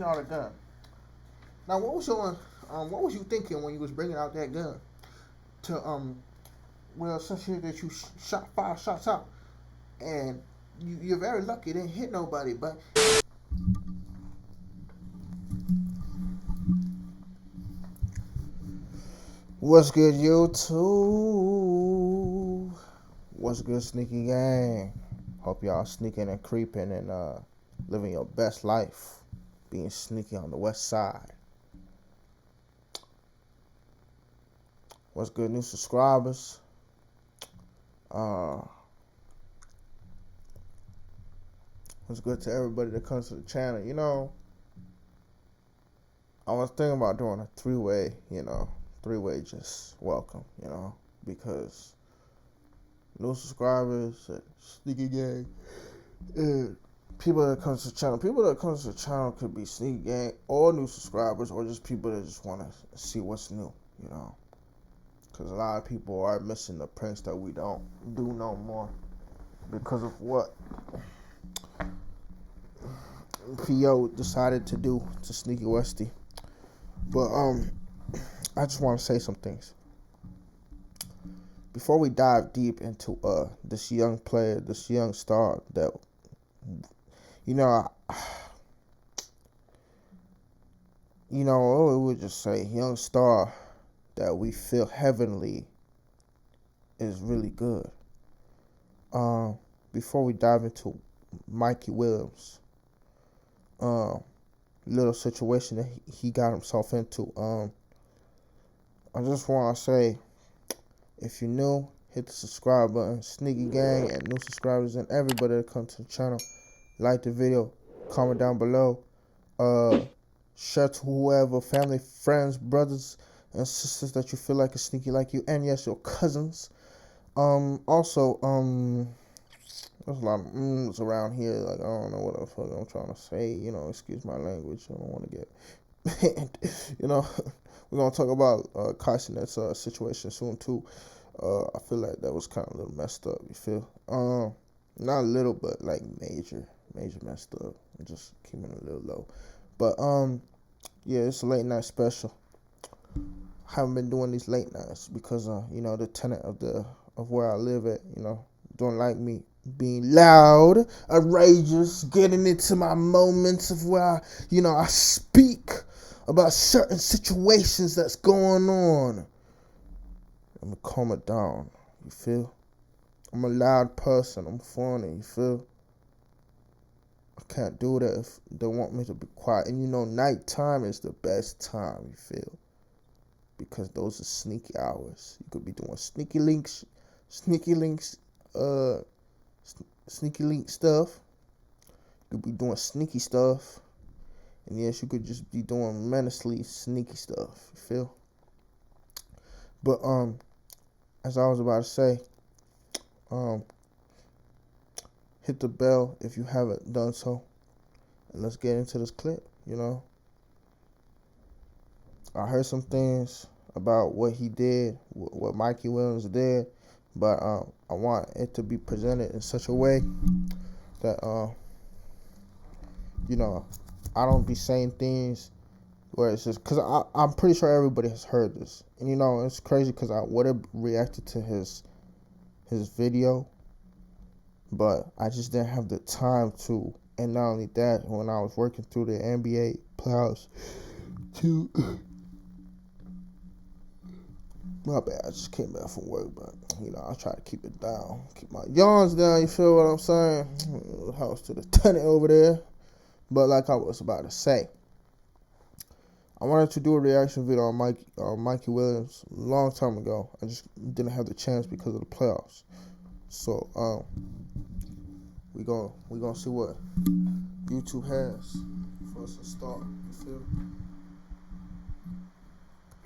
bringing out a gun. Now, what was you thinking when you was bringing out that gun? To well, since here that you shot 5 shots out, and you're very lucky it didn't hit nobody. But what's good, YouTube? What's good, Sneaky Gang? Hope y'all sneaking and creeping and living your best life, being sneaky on the west side. What's good, new subscribers? What's good to everybody that comes to the channel? You know, I was thinking about doing a three-way just welcome, because new subscribers, Sneaky Gang, and people that comes to the channel. People that comes to the channel could be Sneaky Gang or new subscribers, or just people that just want to see what's new, because a lot of people are missing the pranks that we don't do no more because of what PO decided to do to Sneakywesti. But I just want to say some things before we dive deep into this young player, this young star that we would just say young star that we feel heavenly is really good. Before we dive into Mikey Williams, little situation that he got himself into, I just want to say, if you're new, hit the subscribe button. Sneaky Gang and new subscribers and everybody that comes to the channel, like the video, comment down below, share to whoever, family, friends, brothers and sisters that you feel like is sneaky like you, and yes, your cousins. Also, there's a lot of around here. Like, I don't know what the fuck I'm trying to say. Excuse my language. I don't want to get banned. We're gonna talk about Kashinet's situation soon too. I feel like that was kind of a little messed up. You feel? Not a little, but like major messed up. I'm just keeping it a little low. But yeah, it's a late night special. I haven't been doing these late nights because the tenant of where I live at, don't like me being loud, outrageous, getting into my moments of where I speak about certain situations that's going on. I'm gonna calm it down. You feel? I'm a loud person. I'm funny. You feel? I can't do that if they want me to be quiet. And nighttime is the best time. You feel? Because those are sneaky hours. You could be doing sneaky links stuff. You could be doing sneaky stuff. And yes, you could just be doing menacingly sneaky stuff. You feel? But as I was about to say, hit the bell if you haven't done so. And let's get into this clip, I heard some things about what he did, what Mikey Williams did, but I want it to be presented in such a way that I don't be saying things where it's just because I'm pretty sure everybody has heard this, and it's crazy because I would have reacted to his video, but I just didn't have the time to. And not only that, when I was working through the NBA playoffs, my bad, I just came back from work, but I try to keep it down, keep my yawns down. You feel what I'm saying? House to the tenant over there. But like I was about to say, I wanted to do a reaction video on Mikey Williams a long time ago. I just didn't have the chance because of the playoffs. So we gonna see what YouTube has for us to start. You feel?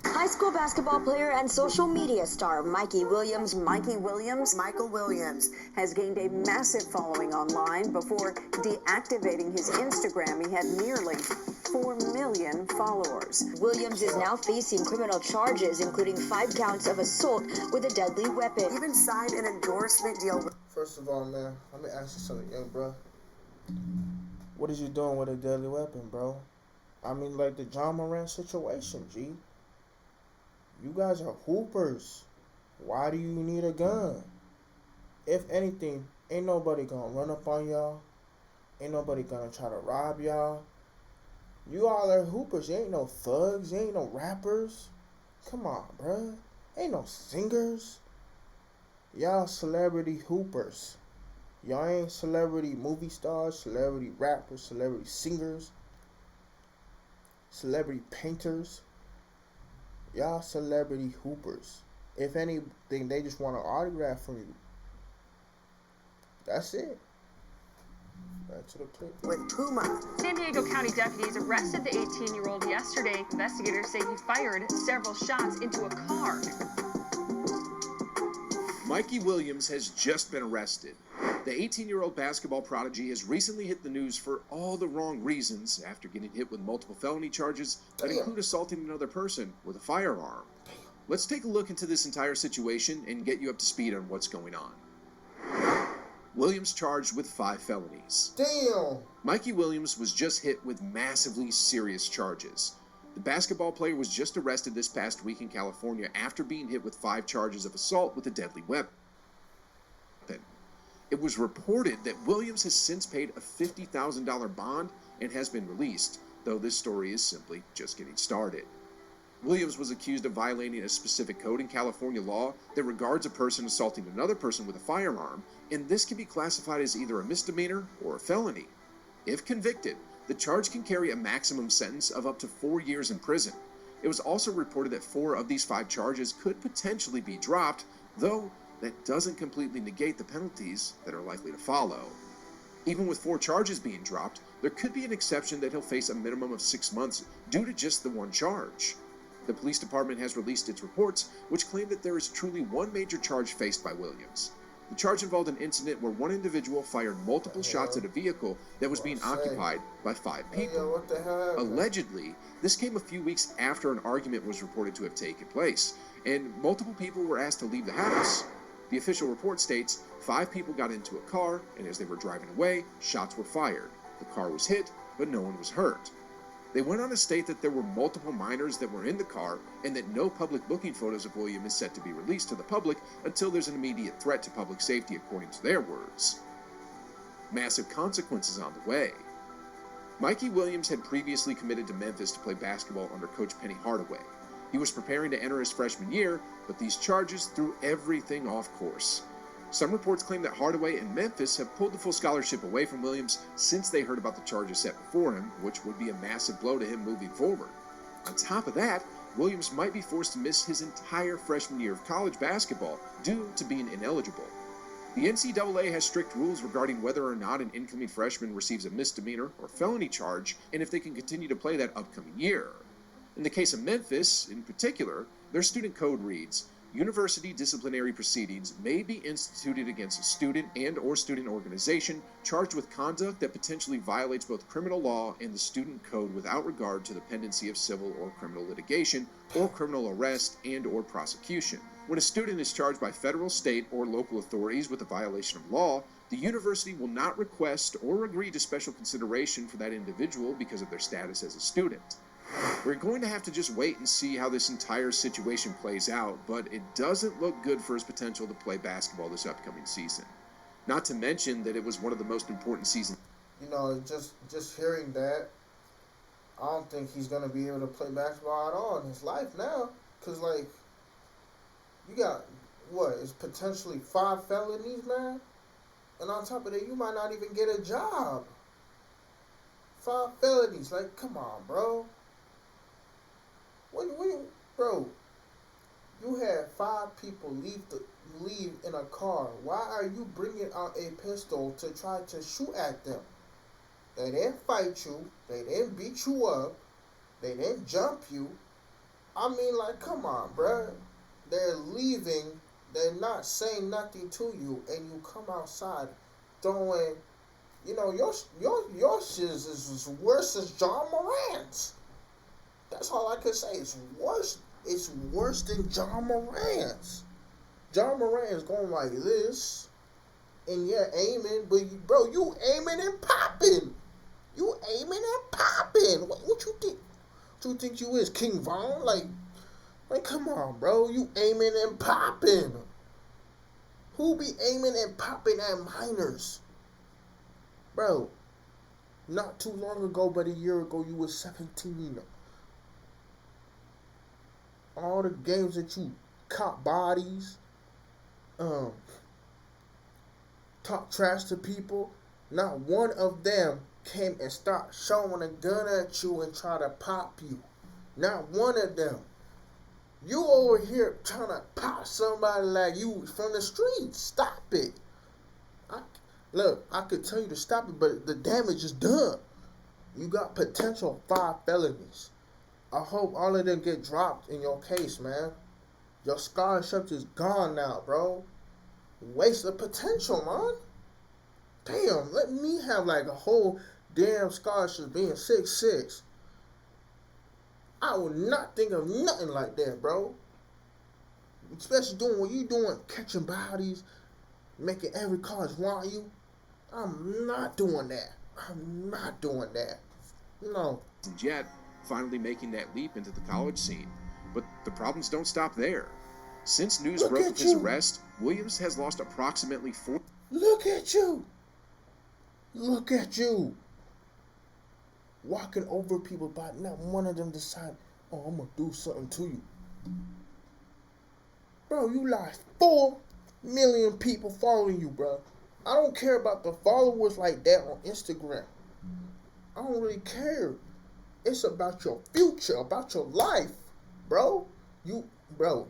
High school basketball player and social media star Michael Williams has gained a massive following online. Before deactivating his Instagram, he had nearly 4 million followers. Williams is now facing criminal charges, including 5 counts of assault with a deadly weapon. Even signed an endorsement deal with... First of all, man, let me ask you something, young bro. What is you doing with a deadly weapon, bro? I mean, like the John Moran situation, G. You guys are hoopers. Why do you need a gun? If anything, ain't nobody gonna run up on y'all. Ain't nobody gonna try to rob y'all. You all are hoopers. You ain't no thugs. You ain't no rappers. Come on, bruh. Ain't no singers. Y'all celebrity hoopers. Y'all ain't celebrity movie stars, celebrity rappers, celebrity singers, celebrity painters. Y'all celebrity hoopers. If anything, they just want an autograph from you. That's it. Back to the clip. With Puma. San Diego County deputies arrested the 18-year-old yesterday. Investigators say he fired several shots into a car. Mikey Williams has just been arrested. The 18-year-old basketball prodigy has recently hit the news for all the wrong reasons after getting hit with multiple felony charges that include assaulting another person with a firearm. Let's take a look into this entire situation and get you up to speed on what's going on. Williams charged with 5 felonies. Damn! Mikey Williams was just hit with massively serious charges. The basketball player was just arrested this past week in California after being hit with 5 charges of assault with a deadly weapon. It was reported that Williams has since paid a $50,000 bond and has been released, though this story is simply just getting started. Williams was accused of violating a specific code in California law that regards a person assaulting another person with a firearm, and this can be classified as either a misdemeanor or a felony. If convicted, the charge can carry a maximum sentence of up to 4 years in prison. It was also reported that 4 of these 5 charges could potentially be dropped, though that doesn't completely negate the penalties that are likely to follow. Even with 4 charges being dropped, there could be an exception that he'll face a minimum of 6 months due to just the 1 charge. The police department has released its reports, which claim that there is truly 1 major charge faced by Williams. The charge involved an incident where 1 individual fired multiple shots at a vehicle that was being occupied by 5 people. What the hell? Allegedly, this came a few weeks after an argument was reported to have taken place, and multiple people were asked to leave the house. The official report states 5 people got into a car, and as they were driving away, shots were fired. The car was hit, but no one was hurt. They went on to state that there were multiple minors that were in the car and that no public booking photos of William is set to be released to the public until there's an immediate threat to public safety, according to their words. Massive consequences on the way. Mikey Williams had previously committed to Memphis to play basketball under Coach Penny Hardaway. He was preparing to enter his freshman year, but these charges threw everything off course. Some reports claim that Hardaway and Memphis have pulled the full scholarship away from Williams since they heard about the charges set before him, which would be a massive blow to him moving forward. On top of that, Williams might be forced to miss his entire freshman year of college basketball due to being ineligible. The NCAA has strict rules regarding whether or not an incoming freshman receives a misdemeanor or felony charge, and if they can continue to play that upcoming year. In the case of Memphis, in particular, their student code reads, "University disciplinary proceedings may be instituted against a student and or student organization charged with conduct that potentially violates both criminal law and the student code without regard to the pendency of civil or criminal litigation or criminal arrest and or prosecution." When a student is charged by federal, state, or local authorities with a violation of law, the university will not request or agree to special consideration for that individual because of their status as a student. We're going to have to just wait and see how this entire situation plays out, but it doesn't look good for his potential to play basketball this upcoming season. Not to mention that it was one of the most important seasons. You know, just hearing that, I don't think he's going to be able to play basketball at all in his life now. Because, like, you got, it's potentially 5 felonies, man? And on top of that, you might not even get a job. 5 felonies. Like, come on, bro. Bro, you had 5 people leave in a car. Why are you bringing out a pistol to try to shoot at them? They didn't fight you. They didn't beat you up. They didn't jump you. I mean, like, come on, bro. They're leaving. They're not saying nothing to you, and you come outside throwing. You know, your shit is as worse as John Moran's. That's all I can say. It's worse. It's worse than John Moran's. John Moran is going like this, and you're aiming, but you aiming and popping. You aiming and popping. popping. What you think? What you think you is, King Von? Like, come on, bro. You aiming and popping. Who be aiming and popping at minors? Bro, not too long ago, but a year ago, you was 17. All the games that you caught bodies, talk trash to people, not one of them came and started showing a gun at you and try to pop you. Not one of them. You over here trying to pop somebody like you from the street. Stop it. I could tell you to stop it, but the damage is done. You got potential 5 felonies. I hope all of them get dropped in your case, man. Your scholarship is gone now, bro. Waste of potential, man. Damn, let me have like a whole damn scholarship being 6'6". I would not think of nothing like that, bro. Especially doing what you doing, catching bodies, making every college want you. I'm not doing that. I'm not doing that. No. Jet finally making that leap into the college scene. But the problems don't stop there. Since news broke of his arrest, Williams has lost approximately 4. Look at you. Look at you. Walking over people, but not one of them decide, oh, I'm going to do something to you. Bro, you lost 4 million people following you, bro. I don't care about the followers like that on Instagram. I don't really care. It's about your future, about your life, bro. Bro,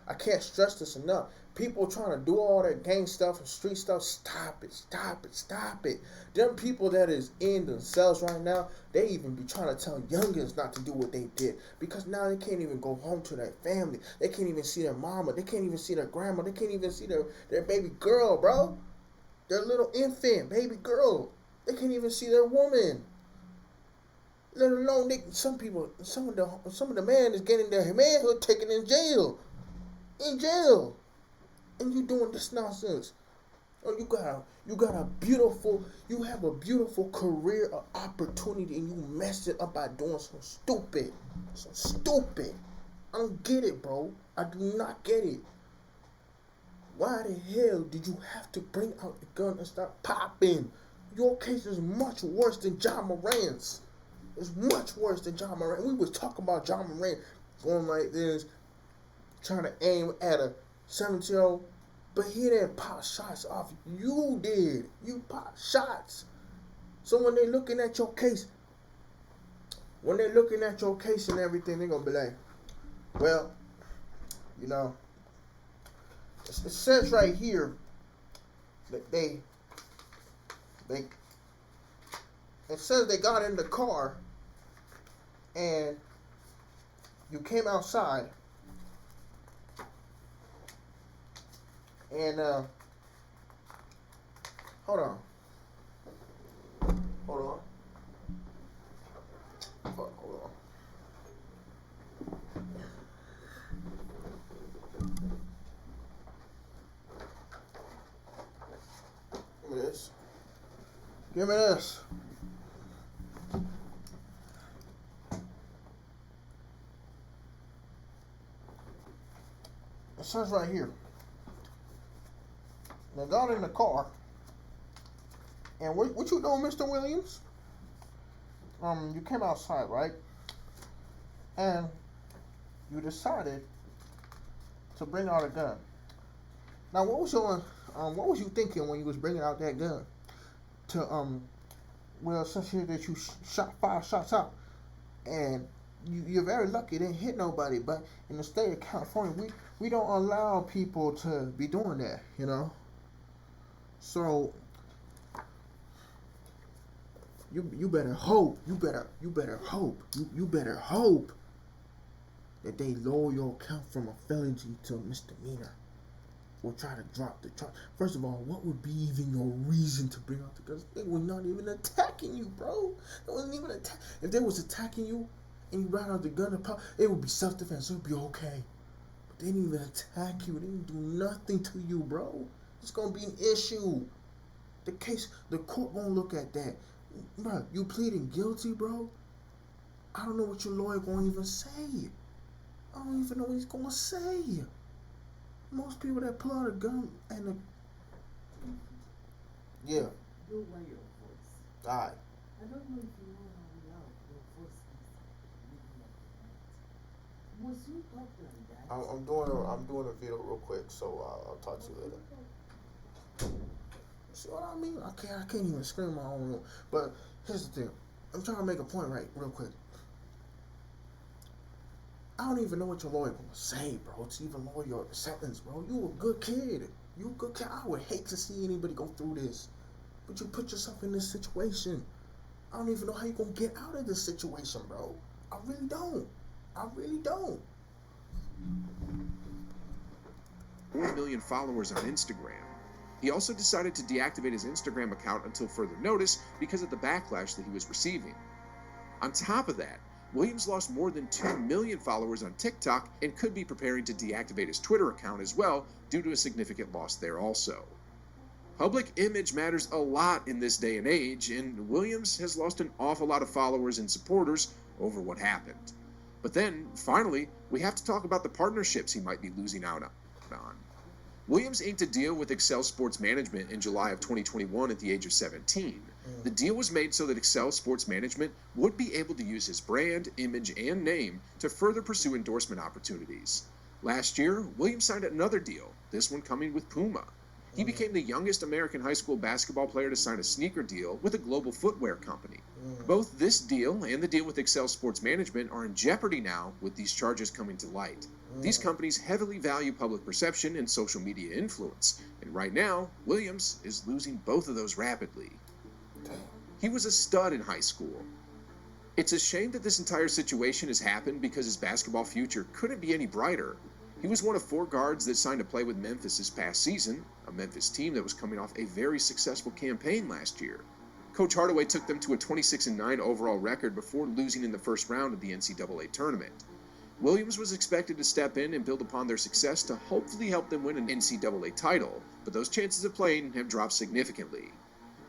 I can't stress this enough. People trying to do all that gang stuff and street stuff, stop it, stop it, stop it. Them people that is in themselves right now, they even be trying to tell youngins not to do what they did. Because now they can't even go home to their family. They can't even see their mama. They can't even see their grandma. They can't even see their baby girl, bro. Their little infant, baby girl. They can't even see their woman. Let alone some of the man is getting their manhood taken in jail. In jail. And you doing this nonsense. Oh, you have a beautiful career, opportunity, and you messed it up by doing some stupid. I don't get it, bro. I do not get it. Why the hell did you have to bring out the gun and start popping? Your case is much worse than John Moran's. It's much worse than John Moran. We was talking about John Moran going like this, trying to aim at a 17-year-old, but he didn't pop shots off. You did. You popped shots. So when they're looking at your case, and everything, they're going to be like, well, you know, it says right here that it says they got in the car and you came outside and hold on. Give me this. It says right here. They got in the car. And what you doing, Mr. Williams? You came outside, right? And you decided to bring out a gun. Now, what was you thinking when you was bringing out that gun? Well, since here that you shot 5 shots out, and you're very lucky it didn't hit nobody. But in the state of California, we don't allow people to be doing that, you know. So you better hope that they lower your count from a felony to a misdemeanor. Or try to drop the charge. First of all, what would be even your reason to bring out the guns? They were not even attacking you, bro. It wasn't even If they was attacking you and you brought out the gun and pop, it would be self-defense. It would be okay. But they didn't even attack you. They didn't do nothing to you, bro. It's gonna be an issue. The court gonna look at that. Bro, you pleading guilty, bro? I don't know what your lawyer gonna even say. I don't even know what he's gonna say. Most people that pull out a gun and a... Yeah. Lower your voice. Alright. I don't know if you know how loud your voice is in the night. Must you talk like that? I'm doing a video real quick, so I'll talk to you later. See what I mean? I can't even scream my own room. But here's the thing. I'm trying to make a point right real quick. I don't even know what your lawyer gonna say, bro, to even lower your sentence, bro. You a good kid. You a good kid. I would hate to see anybody go through this. But you put yourself in this situation. I don't even know how you gonna get out of this situation, bro. I really don't. I really don't. 4 million followers on Instagram. He also decided to deactivate his Instagram account until further notice because of the backlash that he was receiving. On top of that, Williams lost more than 2 million followers on TikTok and could be preparing to deactivate his Twitter account as well due to a significant loss there also. Public image matters a lot in this day and age, and Williams has lost an awful lot of followers and supporters over what happened. But then, finally, we have to talk about the partnerships he might be losing out on. Williams inked a deal with Excel Sports Management in July of 2021 at the age of 17. The deal was made so that Excel Sports Management would be able to use his brand, image, and name to further pursue endorsement opportunities. Last year, Williams signed another deal, this one coming with Puma. He became the youngest American high school basketball player to sign a sneaker deal with a global footwear company. Both this deal and the deal with Excel Sports Management are in jeopardy now with these charges coming to light. These companies heavily value public perception and social media influence, and right now, Williams is losing both of those rapidly. He was a stud in high school. It's a shame that this entire situation has happened because his basketball future couldn't be any brighter. He was one of 4 guards that signed to play with Memphis this past season, a Memphis team that was coming off a very successful campaign last year. Coach Hardaway took them to a 26-9 overall record before losing in the first round of the NCAA tournament. Williams was expected to step in and build upon their success to hopefully help them win an NCAA title, but those chances of playing have dropped significantly.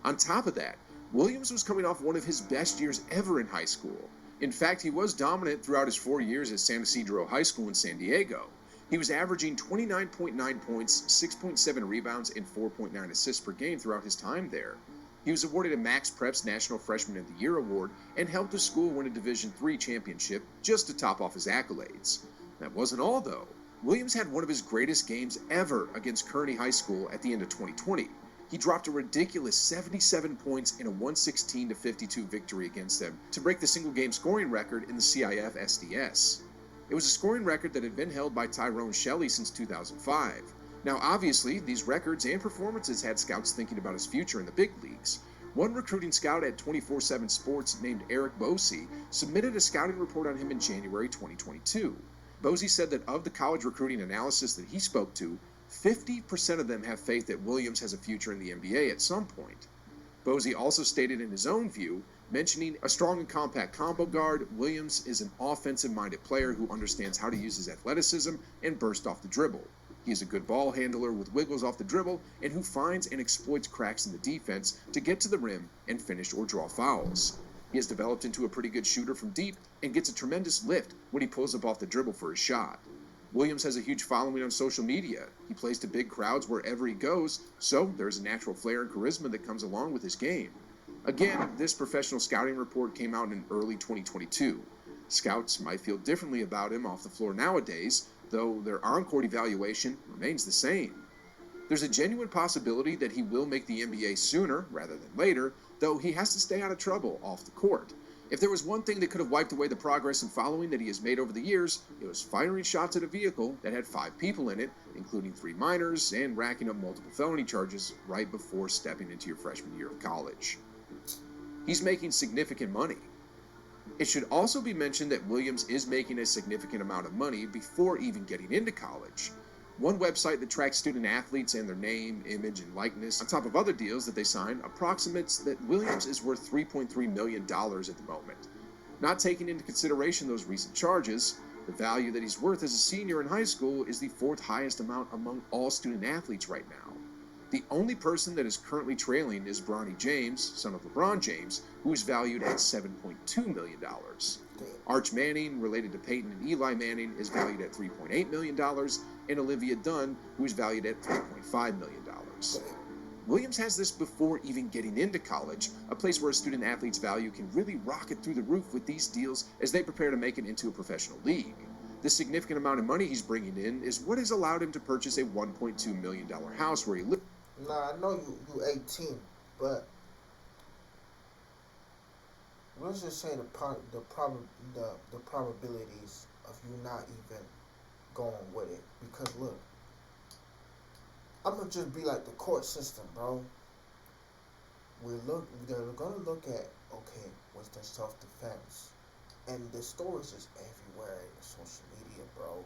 On top of that, Williams was coming off one of his best years ever in high school. In fact, he was dominant throughout his 4 years at San Isidro High School in San Diego. He was averaging 29.9 points, 6.7 rebounds, and 4.9 assists per game throughout his time there. He was awarded a Max Preps National Freshman of the Year award and helped the school win a Division III championship just to top off his accolades. That wasn't all, though. Williams had one of his greatest games ever against Kearney High School at the end of 2020. He dropped a ridiculous 77 points in a 116-52 victory against them to break the single-game scoring record in the CIF SDS. It was a scoring record that had been held by Tyrone Shelley since 2005. Now, obviously, these records and performances had scouts thinking about his future in the big leagues. One recruiting scout at 24/7 Sports named Eric Bosey submitted a scouting report on him in January 2022. Bosey said that of the college recruiting analysis that he spoke to, 50% of them have faith that Williams has a future in the NBA at some point. Bosey also stated in his own view, mentioning a strong and compact combo guard, Williams is an offensive-minded player who understands how to use his athleticism and burst off the dribble. He is a good ball handler with wiggles off the dribble and who finds and exploits cracks in the defense to get to the rim and finish or draw fouls. He has developed into a pretty good shooter from deep and gets a tremendous lift when he pulls up off the dribble for his shot. Williams has a huge following on social media. He plays to big crowds wherever he goes, so there's a natural flair and charisma that comes along with his game. Again, this professional scouting report came out in early 2022. Scouts might feel differently about him off the floor nowadays, though their on-court evaluation remains the same. There's a genuine possibility that he will make the NBA sooner rather than later, though he has to stay out of trouble off the court. If there was one thing that could have wiped away the progress and following that he has made over the years, it was firing shots at a vehicle that had 5 people in it, including 3 minors, and racking up multiple felony charges right before stepping into your freshman year of college. He's making significant money. It should also be mentioned that Williams is making a significant amount of money before even getting into college. One website that tracks student athletes and their name, image, and likeness, on top of other deals that they sign, approximates that Williams is worth $3.3 million at the moment. Not taking into consideration those recent charges, the value that he's worth as a senior in high school is the 4th highest amount among all student athletes right now. The only person that is currently trailing is Bronny James, son of LeBron James, who is valued at $7.2 million. Arch Manning, related to Peyton and Eli Manning, is valued at $3.8 million, and Olivia Dunn, who is valued at $3.5 million. Williams has this before even getting into college, a place where a student athlete's value can really rocket through the roof with these deals as they prepare to make it into a professional league. The significant amount of money he's bringing in is what has allowed him to purchase a $1.2 million house where he lives. Nah, I know you 18, but let's just say the probabilities of you not even going with it. Because look, I'm gonna just be like the court system, bro. They're gonna look at, okay, what's their self-defense, and the stories is everywhere in the social media, bro.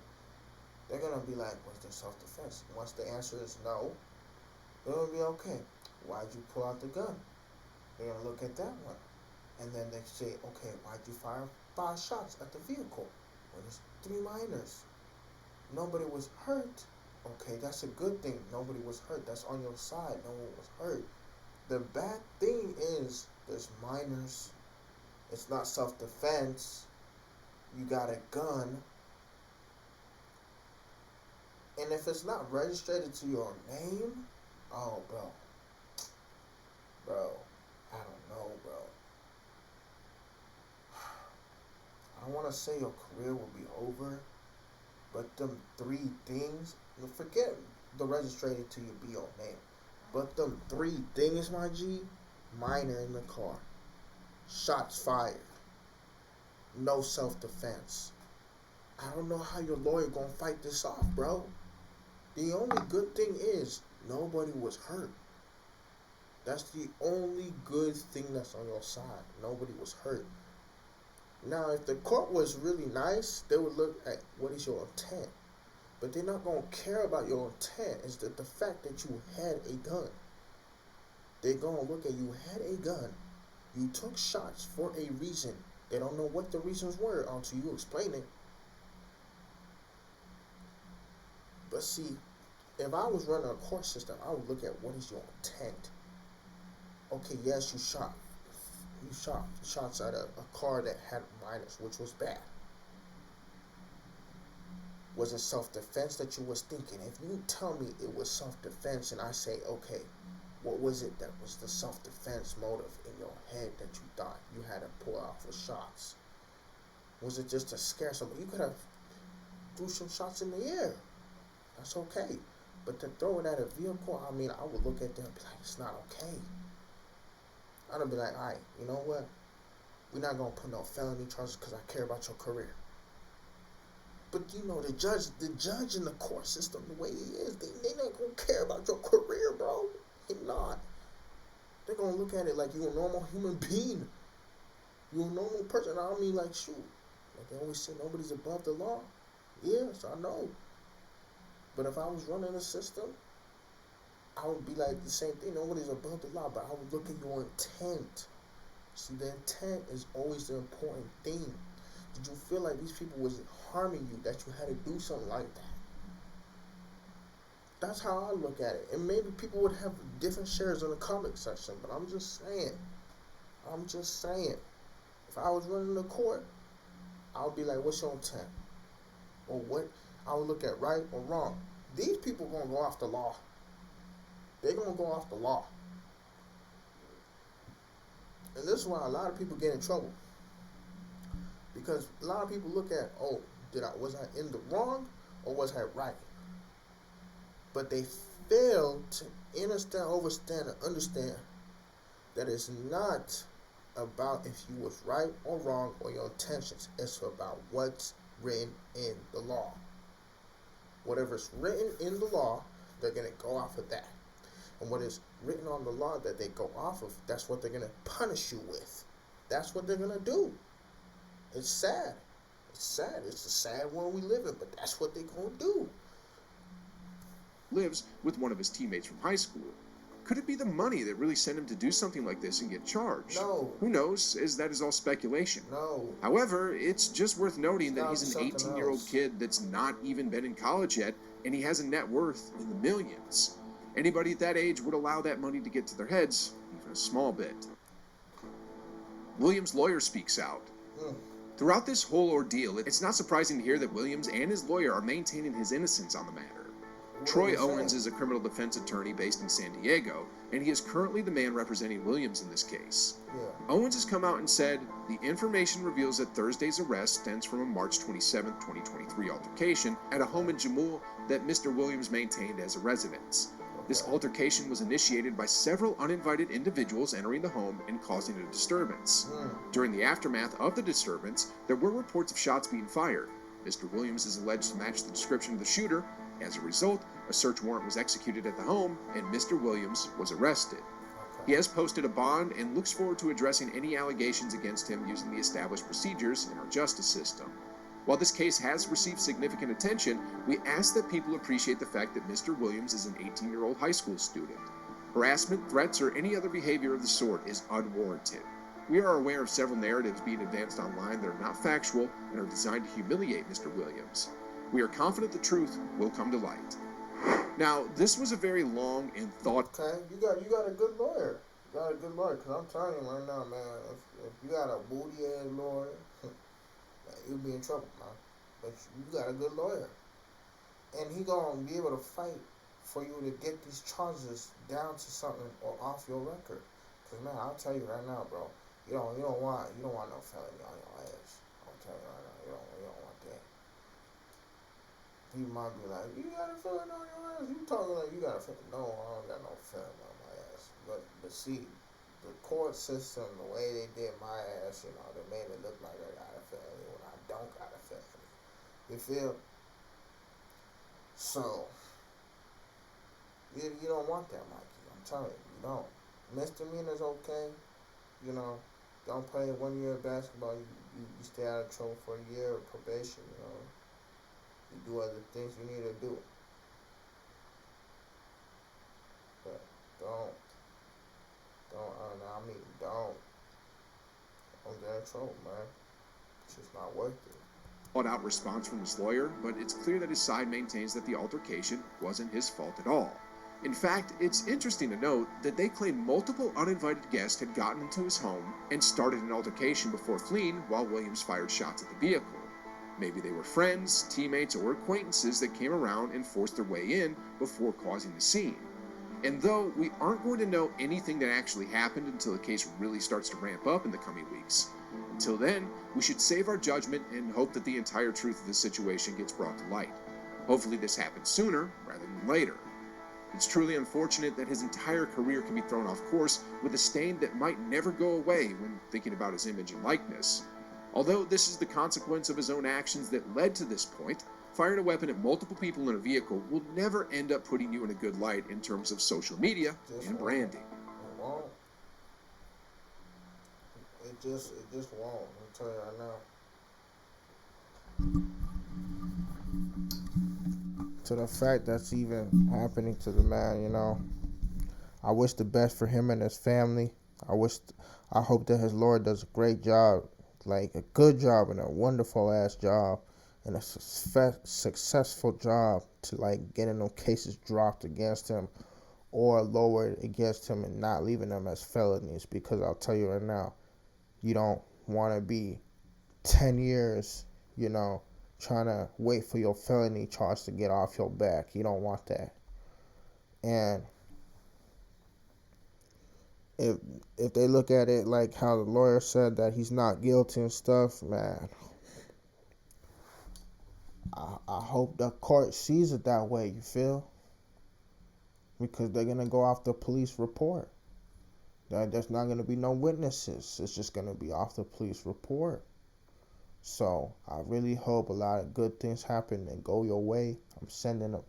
They're gonna be like, what's their self-defense? Once the answer is no, they're gonna be okay. Why'd you pull out the gun? They're gonna look at that one, and then they say, okay, why'd you fire 5 shots at the vehicle? Well, there's 3 minors. Nobody was hurt. Okay, that's a good thing. Nobody was hurt. That's on your side. No one was hurt. The bad thing is there's minors. It's not self-defense. You got a gun. And if it's not registered to your name, oh, bro. Bro, I don't know, bro. I don't want to say your career will be over, but them 3 things, forget the registered to your BO name, but them 3 things, my G, minor in the car, shots fired, no self-defense. I don't know how your lawyer gonna fight this off, bro. The only good thing is nobody was hurt. That's the only good thing that's on your side. Nobody was hurt. Now, if the court was really nice, they would look at what is your intent. But they're not going to care about your intent. It's the fact that you had a gun. They're going to look at you had a gun. You took shots for a reason. They don't know what the reasons were until you explain it. But see, if I was running a court system, I would look at what is your intent. Okay, yes, you shot shots at a car that had minors, which was bad. Was it self-defense that you was thinking? If you tell me it was self-defense and I say, okay, what was it that was the self-defense motive in your head that you thought you had to pull out for shots? Was it just to scare somebody? You could have threw some shots in the air. That's okay. But to throw it at a vehicle, I mean, I would look at them and be like, it's not okay. I'd be like, all right, you know what? We're not going to put no felony charges because I care about your career. But, you know, the judge in the court system, the way he is, they not going to care about your career, bro. They're not. They're going to look at it like you're a normal human being. You're a normal person. I don't mean like, shoot. Like they always say, nobody's above the law. Yes, I know. But if I was running a system, I would be like the same thing. Nobody's above the law, but I would look at your intent. See, the intent is always the important thing. Did you feel like these people was harming you, that you had to do something like that? That's how I look at it. And maybe people would have different shares in the comment section, but I'm just saying. If I was running the court, I would be like, what's your intent? Or what? I would look at right or wrong. These people going to go off the law. They're going to go off the law. And this is why a lot of people get in trouble. Because a lot of people look at, oh, was I in the wrong or was I right? But they fail to understand that it's not about if you was right or wrong or your intentions. It's about what's written in the law. Whatever's written in the law, they're going to go off of that. And what is written on the law that they go off of, that's what they're going to punish you with. That's what they're going to do. It's sad. It's sad. It's a sad world we live in, but that's what they're going to do. Lives with one of his teammates from high school. Could it be the money that really sent him to do something like this and get charged? No. Who knows, as that is all speculation. No. However, it's just worth noting that he's an Something 18-year-old else. kid that's not even been in college yet, and he has a net worth in the millions. Anybody at that age would allow that money to get to their heads, even a small bit. Williams' lawyer speaks out. Throughout this whole ordeal, it's not surprising to hear that Williams and his lawyer are maintaining his innocence on the matter. Troy Owens is a criminal defense attorney based in San Diego, and he is currently the man representing Williams in this case. Owens has come out and said, the information reveals that Thursday's arrest stems from a March 27, 2023 altercation at a home in Jamul that Mr. Williams maintained as a residence. This altercation was initiated by several uninvited individuals entering the home and causing a disturbance. During the aftermath of the disturbance, there were reports of shots being fired. Mr. Williams is alleged to match the description of the shooter. As a result, a search warrant was executed at the home, and Mr. Williams was arrested. He has posted a bond and looks forward to addressing any allegations against him using the established procedures in our justice system. While this case has received significant attention, we ask that people appreciate the fact that Mr. Williams is an 18-year-old high school student. Harassment, threats, or any other behavior of the sort is unwarranted. We are aware of several narratives being advanced online that are not factual and are designed to humiliate Mr. Williams. We are confident the truth will come to light. Now, this was a very long and Okay, you got a good lawyer. You got a good lawyer, because I'm telling you right now, man, if you got a booty-ass lawyer, you'll be in trouble, man. But you got a good lawyer. And he gonna be able to fight for you to get these charges down to something or off your record. Because, man, I'll tell you right now, bro, you don't want no felony on your ass. I'll tell you right now, you don't want that. People might be like, you got a felony on your ass? You talking like you got a felony? No, I don't got no felony on my ass. But see, the court system, the way they did my ass, they made it look like I got a felony when I don't got a felony. You feel? So, you don't want that, Mikey. I'm telling you, you don't. Misdemeanor's okay. Don't play 1 year of basketball. You stay out of trouble for a year of probation, You do other things you need to do. But don't get in trouble, man. It's just not worth it. out response from his lawyer, but it's clear that his side maintains that the altercation wasn't his fault at all. In fact, it's interesting to note that they claim multiple uninvited guests had gotten into his home and started an altercation before fleeing while Williams fired shots at the vehicle. Maybe they were friends, teammates, or acquaintances that came around and forced their way in before causing the scene. And though we aren't going to know anything that actually happened until the case really starts to ramp up in the coming weeks, until then, we should save our judgment and hope that the entire truth of the situation gets brought to light. Hopefully this happens sooner rather than later. It's truly unfortunate that his entire career can be thrown off course with a stain that might never go away when thinking about his image and likeness. Although this is the consequence of his own actions that led to this point, firing a weapon at multiple people in a vehicle will never end up putting you in a good light in terms of social media and branding. It won't. It just won't. I'll tell you right now. To the fact that's even happening to the man, I wish the best for him and his family. I hope that his lawyer does a great job, like a good job and a wonderful ass job and a successful job to getting no cases dropped against him or lowered against him and not leaving them as felonies, because I'll tell you right now, you don't want to be 10 years, trying to wait for your felony charge to get off your back. You don't want that. And if they look at it like how the lawyer said that he's not guilty and stuff, man, I hope the court sees it that way, you feel? Because they're going to go off the police report. There's not going to be no witnesses. It's just going to be off the police report. So I really hope a lot of good things happen and go your way. I'm sending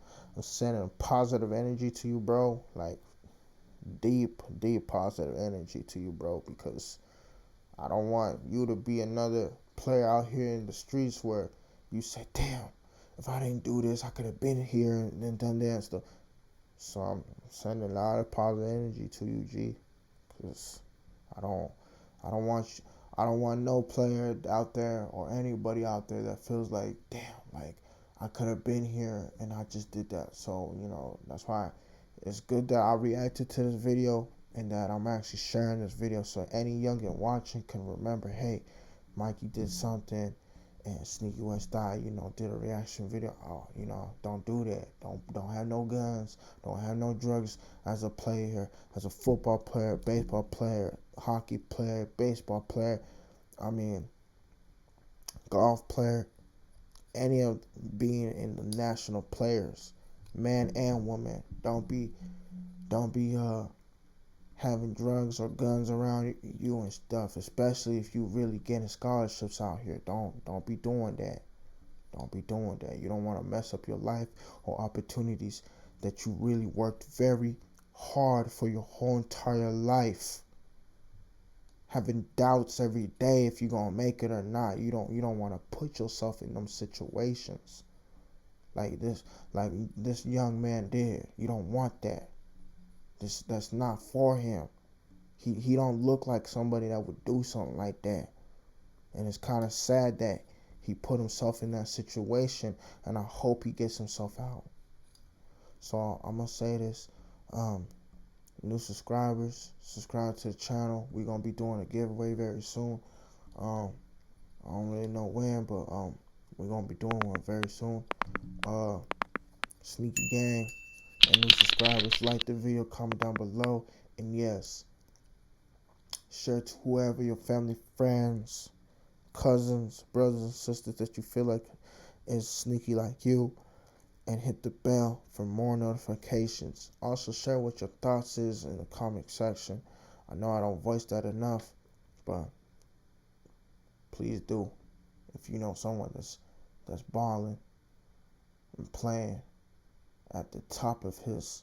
positive energy to you, bro. Deep positive energy to you, bro, because I don't want you to be another player out here in the streets where you say, damn, if I didn't do this, I could have been here and then done that and stuff. So I'm sending a lot of positive energy to you, G, because I don't want no player out there or anybody out there that feels like, damn, I could have been here and I just did that. So, that's why it's good that I reacted to this video and that I'm actually sharing this video so any youngin watching can remember, hey, Mikey did something and Sneakywesti, did a reaction video. Oh, don't do that. Don't have no guns. Don't have no drugs as a player, as a football player, baseball player, hockey player, baseball player. I mean, golf player. Any of being in the national players, man and woman. Don't be having drugs or guns around you and stuff, especially if you really getting scholarships out here. Don't be doing that. Don't be doing that. You don't want to mess up your life or opportunities that you really worked very hard for your whole entire life. Having doubts every day if you're gonna make it or not. You don't want to put yourself in them situations like this young man did. You don't want that. That's not for him. He don't look like somebody that would do something like that. And it's kind of sad that he put himself in that situation, and I hope he gets himself out. So I'm gonna say this. New subscribers, subscribe to the channel. We're gonna be doing a giveaway very soon. I don't really know when, but we're gonna be doing one very soon. Sneaky Gang and new subscribers, like the video, comment down below, and yes, share to whoever, your family, friends, cousins, brothers and sisters that you feel like is sneaky like you, and hit the bell for more notifications. Also share what your thoughts is in the comment section. I know I don't voice that enough, but please do. If you know someone that's balling and playing at the top of his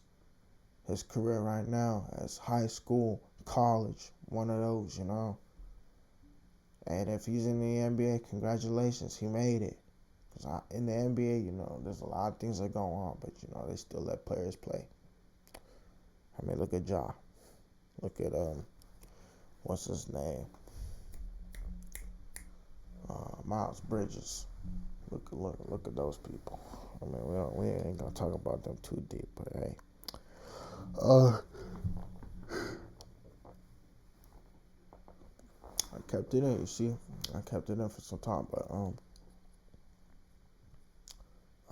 career right now, as high school, college, one of those, And if he's in the NBA, congratulations, he made it. Because in the NBA, there's a lot of things that go on, but, they still let players play. I mean, look at Ja. Look at, what's his name? Miles Bridges. Look at those people. I mean, we ain't gonna talk about them too deep, but hey. I kept it in, you see? I kept it in for some time, but,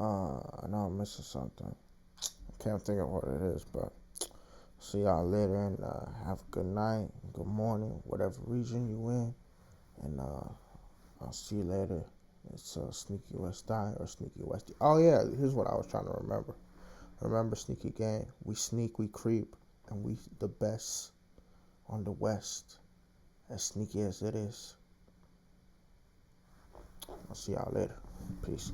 I know I'm missing something. I can't think of what it is, but see y'all later, and have a good night, good morning, whatever region you in, and I'll see you later. It's Sneakywesti or Sneakywesti. Oh yeah, here's what I was trying to remember. Remember, Sneaky Gang, we sneak, we creep, and we the best on the West, as sneaky as it is. I'll see y'all later. Peace.